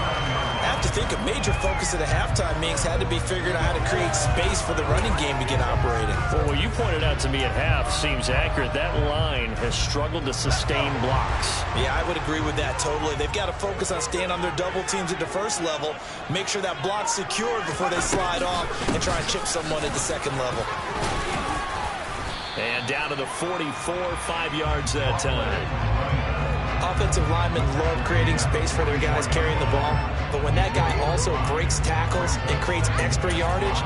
I have to think a major focus of the halftime meetings had to be figuring out how to create space for the running game to get operating. Well, what you pointed out to me at half seems accurate. That line has struggled to sustain blocks. Yeah, I would agree with that totally. They've got to focus on staying on their double teams at the first level, make sure that block's secured before they slide off and try and chip someone at the second level. And down to the 44, 5 yards that time. Offensive linemen love creating space for their guys carrying the ball, but when that guy also breaks tackles and creates extra yardage,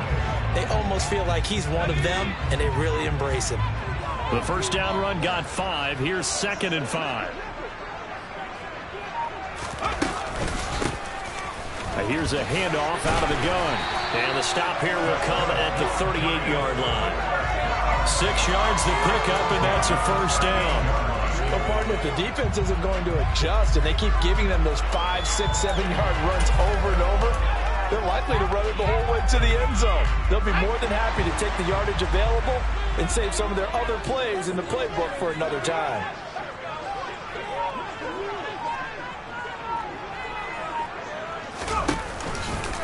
they almost feel like he's one of them, and they really embrace him. The first down run got 5. Here's 2nd and 5. Here's a handoff out of the gun. And the stop here will come at the 38-yard line. 6 yards to pick up, and that's a first down. Well, partner, if the defense isn't going to adjust and they keep giving them those 5, 6, 7-yard runs over and over, they're likely to run it the whole way to the end zone. They'll be more than happy to take the yardage available and save some of their other plays in the playbook for another time.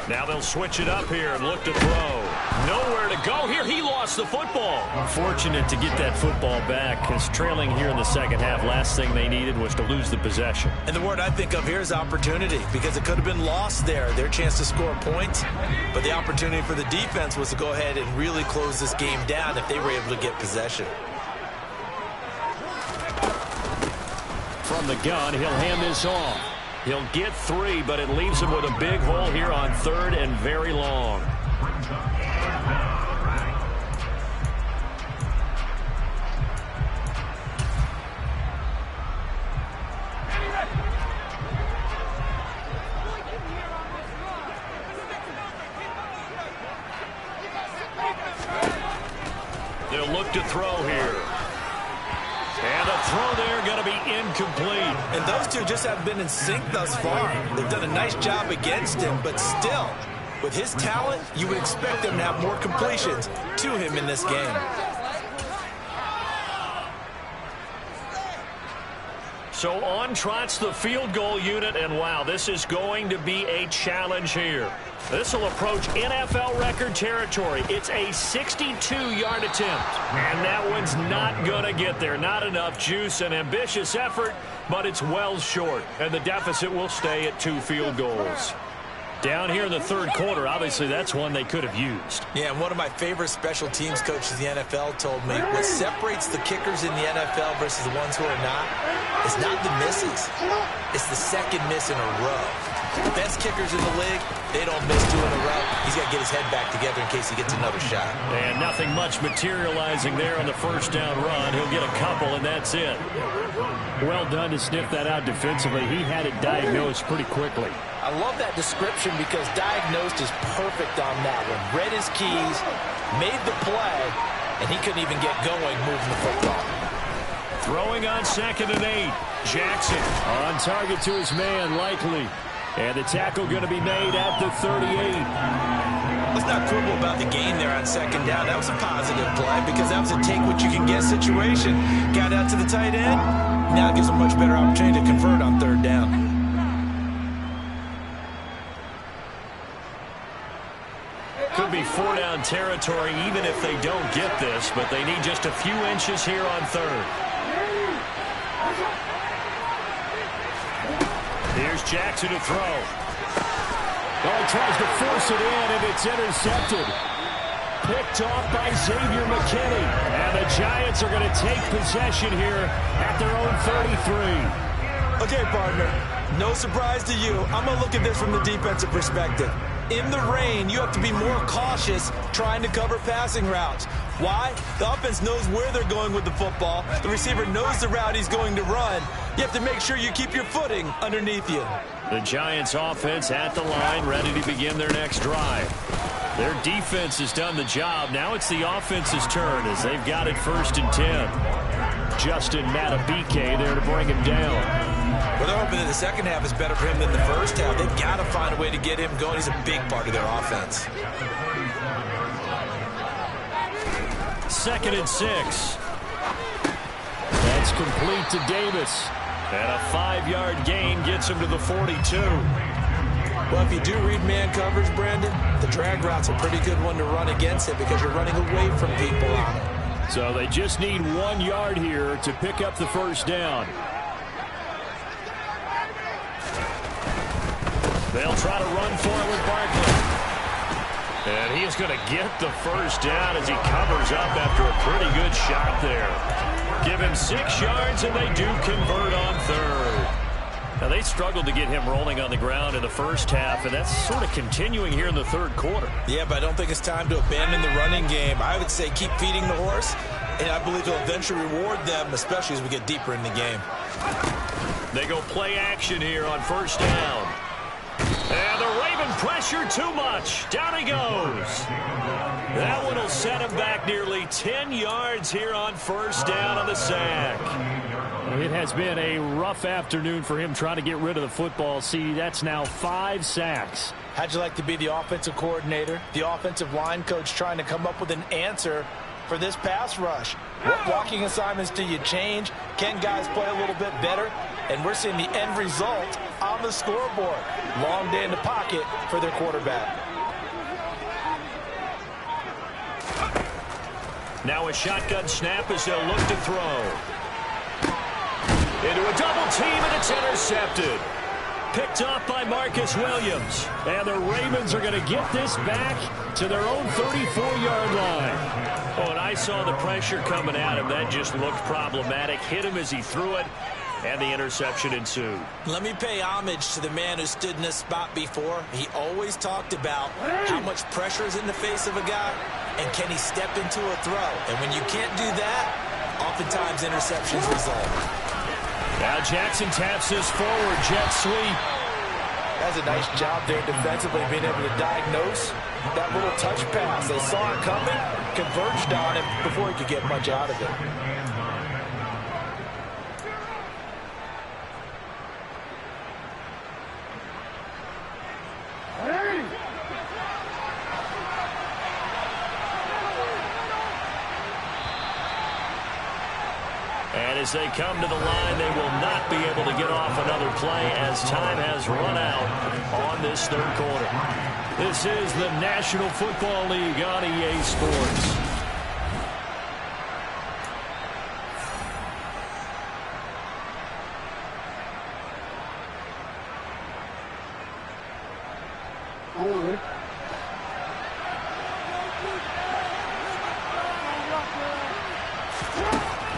Now they'll switch it up here and look to throw. Nowhere to go here. He lost the football. Unfortunate to get that football back, because trailing here in the second half, last thing they needed was to lose the possession. And the word I think of here is opportunity, because it could have been lost there, their chance to score points. But the opportunity for the defense was to go ahead and really close this game down if they were able to get possession. From the gun, he'll hand this off. He'll get 3, but it leaves him with a big hole here on 3rd and very long. They'll look to throw here. And a throw there going to be incomplete. And those two just haven't been in sync thus far. They've done a nice job against him, but still, with his talent, you would expect them to have more completions to him in this game. So on trots the field goal unit, and wow, this is going to be a challenge here. This will approach NFL record territory. It's a 62-yard attempt, and that one's not going to get there. Not enough juice, an ambitious effort, but it's well short, and the deficit will stay at 2 field goals. Down here in the 3rd quarter, obviously that's one they could have used. Yeah, and one of my favorite special teams coaches in the NFL told me what separates the kickers in the NFL versus the ones who are not is not the misses. It's the second miss in a row. The best kickers in the league, they don't miss 2 in a row. He's got to get his head back together in case he gets another shot. And nothing much materializing there on the first down run. He'll get a couple, and that's it. Well done to sniff that out defensively. He had it diagnosed pretty quickly. I love that description because diagnosed is perfect on that one. Read his keys, made the play, and he couldn't even get going moving the football. Throwing on 2nd and 8. Jackson on target to his man, likely. And the tackle going to be made at the 38. Let's not quibble about the gain there on 2nd down. That was a positive play because that was a take-what-you-can-get situation. Got out to the tight end. Now it gives a much better opportunity to convert on 3rd down. Could be 4-down territory even if they don't get this, but they need just a few inches here on 3rd. Here's Jackson to throw. Oh, he tries to force it in, and it's intercepted. Picked off by Xavier McKinney. And the Giants are going to take possession here at their own 33. Okay, partner, no surprise to you. I'm going to look at this from the defensive perspective. In the rain, you have to be more cautious trying to cover passing routes. Why? The offense knows where they're going with the football. The receiver knows the route he's going to run. You have to make sure you keep your footing underneath you. The Giants offense at the line, ready to begin their next drive. Their defense has done the job. Now it's the offense's turn as they've got it 1st and 10. Justin Matabike there to bring him down. Well, they're hoping that the second half is better for him than the first half. They've got to find a way to get him going. He's a big part of their offense. 2nd and 6. That's complete to Davis. And a 5-yard gain gets him to the 42. Well, if you do read man coverage, Brandon, the drag route's a pretty good one to run against it because you're running away from people on it. So they just need 1 yard here to pick up the first down. They'll try to run for it with Barkley. And he is going to get the first down as he covers up after a pretty good shot there. Give him 6 yards, and they do convert on 3rd. Now, they struggled to get him rolling on the ground in the first half, and that's sort of continuing here in the 3rd quarter. Yeah, but I don't think it's time to abandon the running game. I would say keep feeding the horse, and I believe he'll eventually reward them, especially as we get deeper in the game. They go play action here on 1st down. And the Raven pressure too much. Down he goes. That one will set him back nearly 10 yards here on first down on the sack. It has been a rough afternoon for him trying to get rid of the football. See, that's now 5 sacks. How'd you like to be the offensive coordinator, the offensive line coach trying to come up with an answer for this pass rush? What blocking assignments do you change? Can guys play a little bit better? And we're seeing the end result on the scoreboard. Long day in the pocket for their quarterback. Now a shotgun snap as they'll look to throw. Into a double team, and it's intercepted. Picked off by Marcus Williams. And the Ravens are going to get this back to their own 34-yard line. Oh, and I saw the pressure coming at him. That just looked problematic. Hit him as he threw it, and the interception ensued. Let me pay homage to the man who stood in this spot before. He always talked about how much pressure is in the face of a guy, and can he step into a throw. And when you can't do that, oftentimes interceptions result. Now Jackson taps this forward jet sweep. That's a nice job there defensively, being able to diagnose that little touch pass. They saw it coming, converged on him before he could get much out of it. And as they come to the line, they will not be able to get off another play as time has run out on this third quarter. This is the National Football League on EA Sports.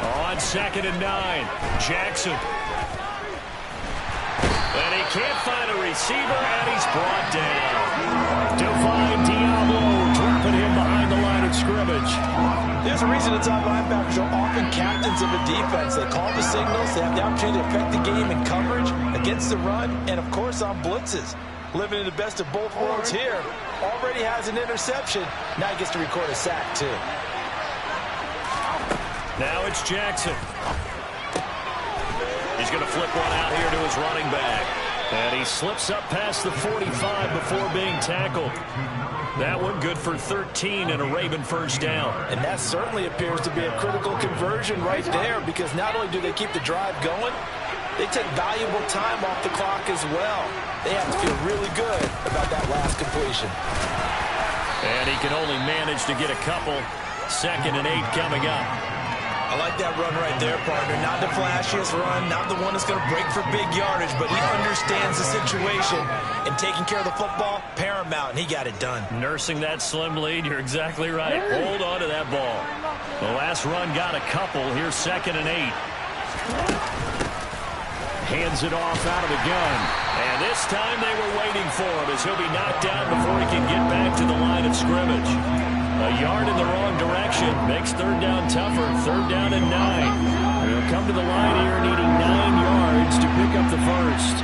On 2nd and 9, Jackson. And he can't find a receiver, and he's brought down. Divine Diablo dropping him behind the line of scrimmage. There's a reason inside linebackers are often captains of a defense. They call the signals. They have the opportunity to affect the game in coverage, against the run, and, of course, on blitzes. Living in the best of both worlds here. Already has an interception. Now he gets to record a sack, too. Now it's Jackson. He's going to flip one out here to his running back. And he slips up past the 45 before being tackled. That one good for 13 and a Raven first down. And that certainly appears to be a critical conversion right there, because not only do they keep the drive going, they take valuable time off the clock as well. They have to feel really good about that last completion. And he can only manage to get a couple. 2nd and 8 coming up. I like that run right there, partner. Not the flashiest run, not the one that's going to break for big yardage, but he understands the situation, and taking care of the football, paramount, and he got it done. Nursing that slim lead, you're exactly right. Hold on to that ball. The last run got a couple. Here's 2nd and 8. Hands it off out of the gun. And this time they were waiting for him, as he'll be knocked down before he can get back to the line of scrimmage. A yard in the wrong direction makes 3rd down tougher. 3rd down and 9. He'll come to the line here needing 9 yards to pick up the first.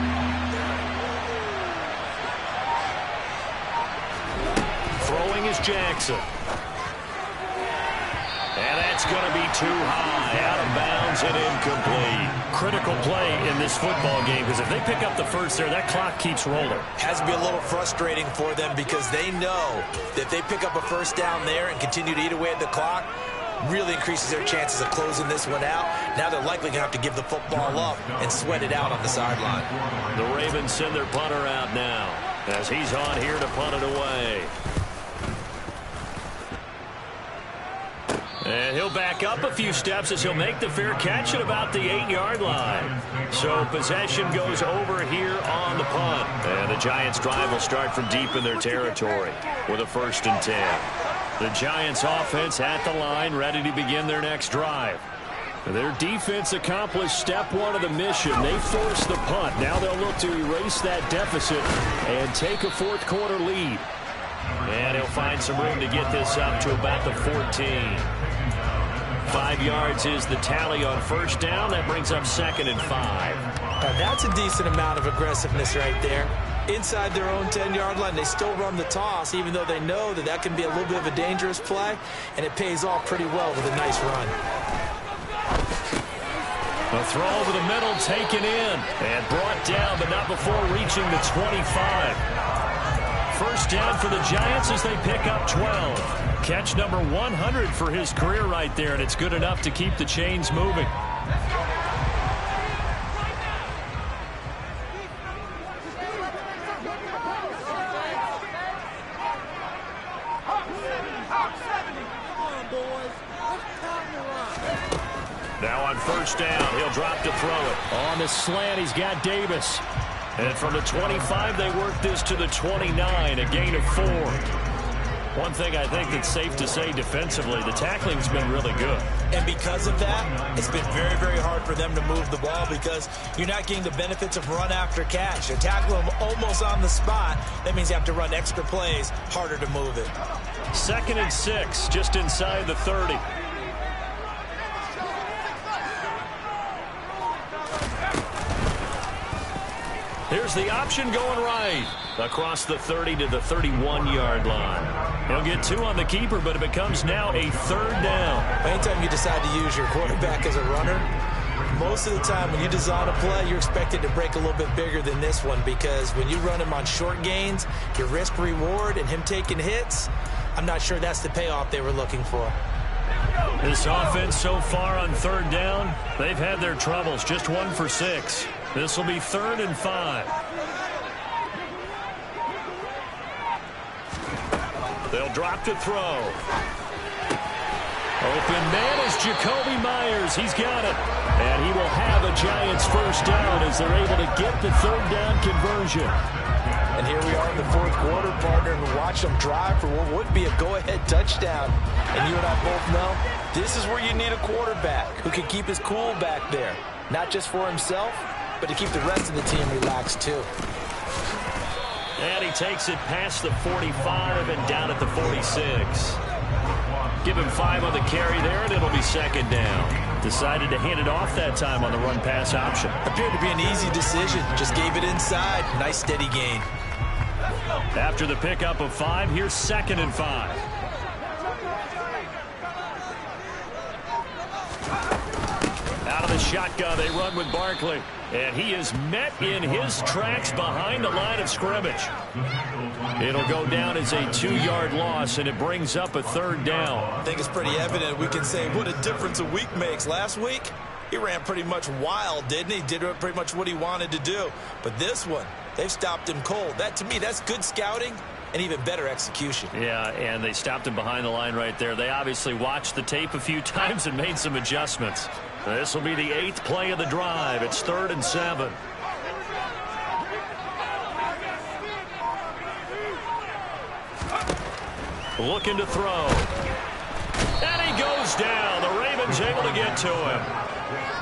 Throwing is Jackson. And that's going to be too high, out of bounds and incomplete. Critical play in this football game, because if they pick up the first there, that clock keeps rolling. Has to be a little frustrating for them, because they know that if they pick up a first down there and continue to eat away at the clock, really increases their chances of closing this one out. Now they're likely going to have to give the football up and sweat it out on the sideline. The Ravens send their punter out now, as he's on here to punt it away. And he'll back up a few steps as he'll make the fair catch at about the 8-yard line. So possession goes over here on the punt. And the Giants' drive will start from deep in their territory with a 1st and 10. The Giants' offense at the line, ready to begin their next drive. Their defense accomplished step 1 of the mission. They forced the punt. Now they'll look to erase that deficit and take a 4th quarter lead. And he'll find some room to get this up to about the 14. 5 yards is the tally on 1st down. That brings up 2nd and 5. Now that's a decent amount of aggressiveness right there. inside their own 10-yard line. They still run the toss, even though they know that that can be a little bit of a dangerous play, and it pays off pretty well with a nice run. A throw over the middle, taken in, and brought down, but not before reaching the 25. First down for the Giants as they pick up 12. Catch number 100 for his career right there, and it's good enough to keep the chains moving. Now on first down, he'll drop to throw it. On the slant, he's got Davis. And from the 25, they work this to the 29, a gain of 4. One thing I think that's safe to say defensively, the tackling's been really good. And because of that, it's been very, very hard for them to move the ball because you're not getting the benefits of run after catch. They're tackling them almost on the spot. That means you have to run extra plays, harder to move it. 2nd and 6, just inside the 30. Here's the option going right. Across the 30 to the 31-yard line. He'll get 2 on the keeper, but it becomes now a 3rd down. Anytime you decide to use your quarterback as a runner, most of the time when you design a play, you're expected to break a little bit bigger than this one because when you run him on short gains, your risk-reward and him taking hits, I'm not sure that's the payoff they were looking for. This offense so far on 3rd down, they've had their troubles. Just 1 for 6. This will be 3rd and 5. They'll drop to throw. Open man is Jacoby Myers. He's got it. And he will have a Giants first down as they're able to get the 3rd down conversion. And here we are in the 4th quarter, partner, and watch them drive for what would be a go-ahead touchdown. And you and I both know this is where you need a quarterback who can keep his cool back there. Not just for himself, but to keep the rest of the team relaxed too. And he takes it past the 45 and down at the 46. Give him 5 on the carry there, and it'll be 2nd down. Decided to hand it off that time on the run-pass option. Appeared to be an easy decision. Just gave it inside. Nice steady gain. After the pickup of 5, here's 2nd and 5. Out of the shotgun, they run with Barkley. And he is met in his tracks behind the line of scrimmage. It'll go down as a 2-yard loss, and it brings up a 3rd down. I think it's pretty evident. We can say what a difference a week makes. Last week, he ran pretty much wild, didn't he? Did pretty much what he wanted to do. But this one, they've stopped him cold. That, to me, that's good scouting and even better execution. Yeah, and they stopped him behind the line right there. They obviously watched the tape a few times and made some adjustments. This will be the 8th play of the drive. It's 3rd and 7. Looking to throw. And he goes down. The Ravens able to get to him.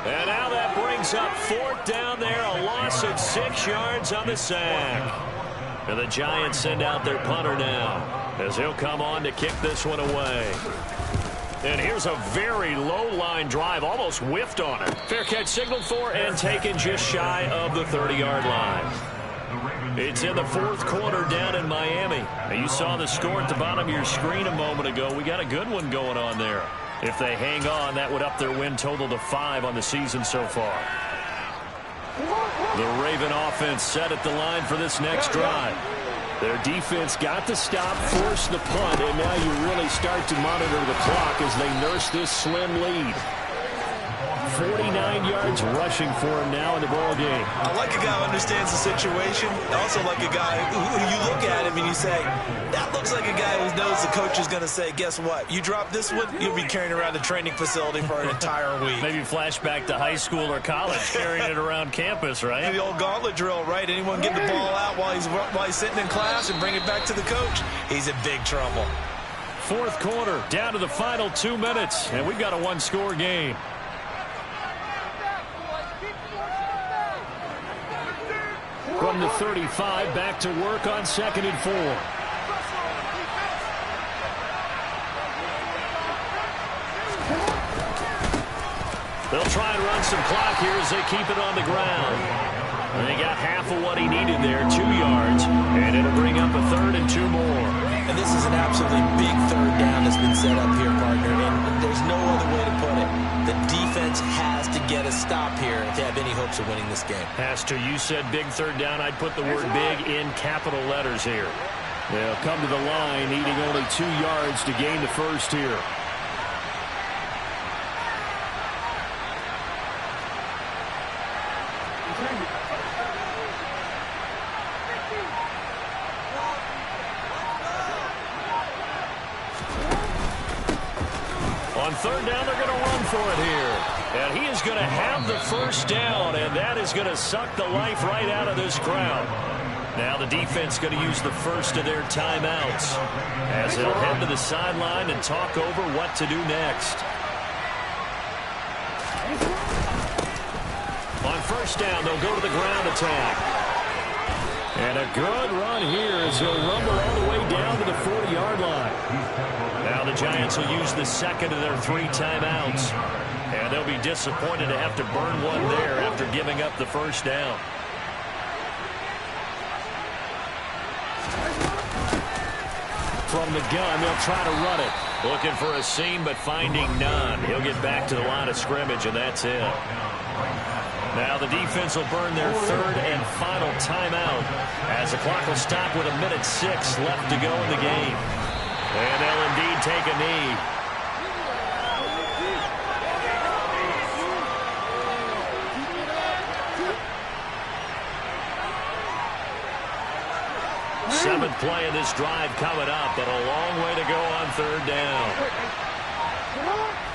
And now that brings up 4th down there. A loss of 6 yards on the sack. And the Giants send out their punter now as he'll come on to kick this one away. And here's a very low-line drive, almost whiffed on it. Fair catch signaled for and taken just shy of the 30-yard line. It's in the 4th quarter down in Miami. Now, you saw the score at the bottom of your screen a moment ago. We got a good one going on there. If they hang on, that would up their win total to 5 on the season so far. The Raven offense set at the line for this next drive. Their defense got the stop, forced the punt, and now you really start to monitor the clock as they nurse this slim lead. 49 yards rushing for him now in the ball game. I like a guy who understands the situation. I also like a guy who you look at him and you say, that looks like a guy who knows the coach is going to say, guess what? You drop this one, you'll be carrying around the training facility for an entire week. Maybe flashback to high school or college, carrying it around campus, right? The old gauntlet drill, right? Anyone get the ball out while he's sitting in class and bring it back to the coach? He's in big trouble. 4th quarter, down to the final 2 minutes, and we've got a 1-score game. From the 35, back to work on 2nd and 4. They'll try and run some clock here as they keep it on the ground. And he got half of what he needed there, 2 yards, and it'll bring up a 3rd and 2 more. And this is an absolutely big 3rd down that's been set up here, partner, and there's no other way to put it. The defense has to get a stop here if they have any hopes of winning this game. Pastor, you said big 3rd down. I'd put the word big in capital letters here. They'll come to the line, needing only 2 yards to gain the first here. On 3rd down, they're going to run for it here. And he is going to have the first down, and that is going to suck the life right out of this crowd. Now the defense going to use the first of their timeouts as they'll head to the sideline and talk over what to do next. On 1st down, they'll go to the ground attack. And a good run here as he'll rumble all the way down to the 40-yard line. Now the Giants will use the second of their 3 timeouts. And they'll be disappointed to have to burn one there after giving up the first down. From the gun, they'll try to run it. Looking for a seam, but finding none. He'll get back to the line of scrimmage, and that's it. Now the defense will burn their 3rd and final timeout as the clock will stop with 1:06 left to go in the game. And they'll indeed take a knee. Seventh play of this drive coming up, but a long way to go on 3rd down.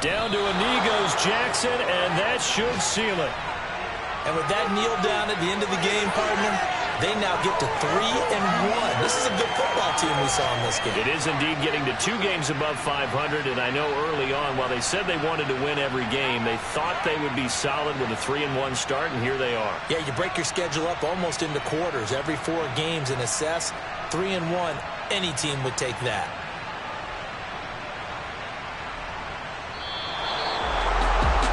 Down to a knee goes Jackson, and that should seal it. And with that kneel down at the end of the game, partner, they now get to 3-1. This is a good football team we saw in this game. It is indeed getting to 2 games above 500, and I know early on, while they said they wanted to win every game, they thought they would be solid with a 3-1 start, and here they are. Yeah, you break your schedule up almost into quarters, every 4 games, and assess 3-1. Any team would take that.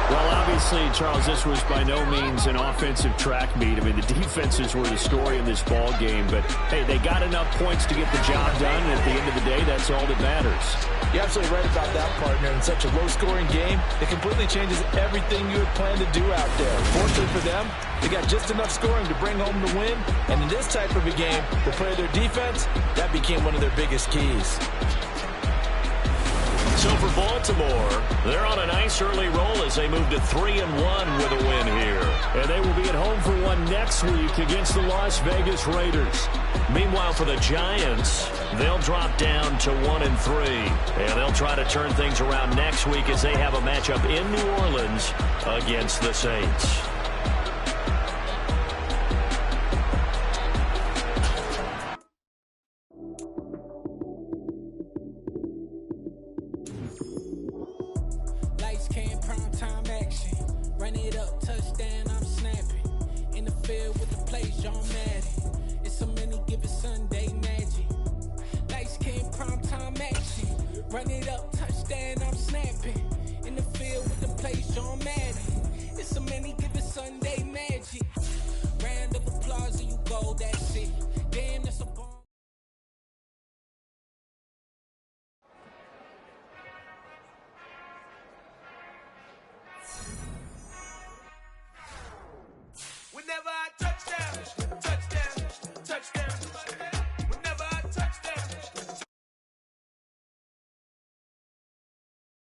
Well, obviously, Charles, this was by no means an offensive track meet. I mean, the defenses were the story in this ball game, but, hey, they got enough points to get the job done, and at the end of the day, that's all that matters. You're absolutely right about that, partner. In such a low-scoring game, it completely changes everything you had planned to do out there. Fortunately for them, they got just enough scoring to bring home the win, and in this type of a game, to play their defense, that became one of their biggest keys. So for Baltimore, they're on a nice early roll as they move to 3-1 with a win here. And they will be at home for one next week against the Las Vegas Raiders. Meanwhile, for the Giants, they'll drop down to 1-3. And they'll try to turn things around next week as they have a matchup in New Orleans against the Saints. Run it up, touchdown, I'm snapping. In the field with the play, Sean Madden.